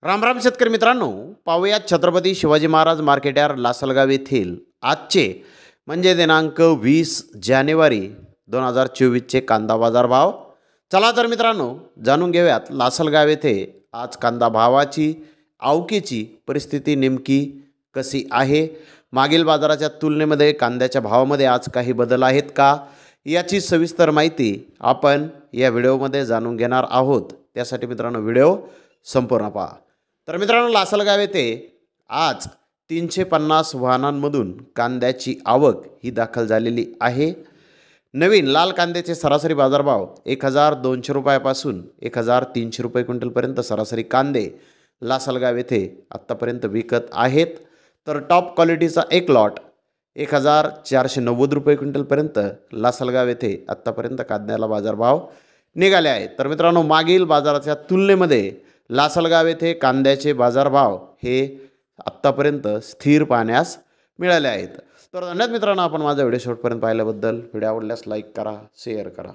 राम राम शेतकरी मित्रांनो, पाहूयात छत्रपती शिवाजी महाराज मार्केट यार्ड लासलगाव येथील आजचे म्हणजे दिनांक 20 जानेवारी 2024चे कांदा बाजार भाव. चला तर मित्रांनो जाणून घेऊयात लासलगाव येथे आज कांदा भावाची आवकेची परिस्थिती नेमकी कशी आहे. मागील बाजाराच्या तुलनेमध्ये कांद्याच्या भावामध्ये आज काही बदल आहेत का याची सविस्तर माहिती आपण या व्हिडिओमध्ये जाणून घेणार आहोत. त्यासाठी मित्रांनो व्हिडिओ संपूर्ण पहा. तर मित्रांनो लासलगाव येथे आज 350 वाहनांमधून कांद्याची आवक ही दाखल झालेली आहे. नवीन लाल कांद्याचे सरासरी बाजारभाव 1200 रुपयापासून 1300 रुपये क्विंटलपर्यंत सरासरी कांदे लासलगाव येथे आत्तापर्यंत विकत आहेत. तर टॉप क्वालिटीचा एक लॉट 1490 रुपये क्विंटलपर्यंत लासलगाव येथे आत्तापर्यंत कांद्याला बाजारभाव निघाले आहेत. तर मित्रांनो मागील बाजाराच्या तुलनेमध्ये लासलगाव येथे कांद्याचे बाजारभाव हे आत्तापर्यंत स्थिर पाहण्यास मिळाले आहेत. तर धन्यवाद मित्रांनो, आपण माझा व्हिडिओ शेवटपर्यंत पाहिल्याबद्दल. व्हिडिओ आवडल्यास लाईक करा, शेअर करा.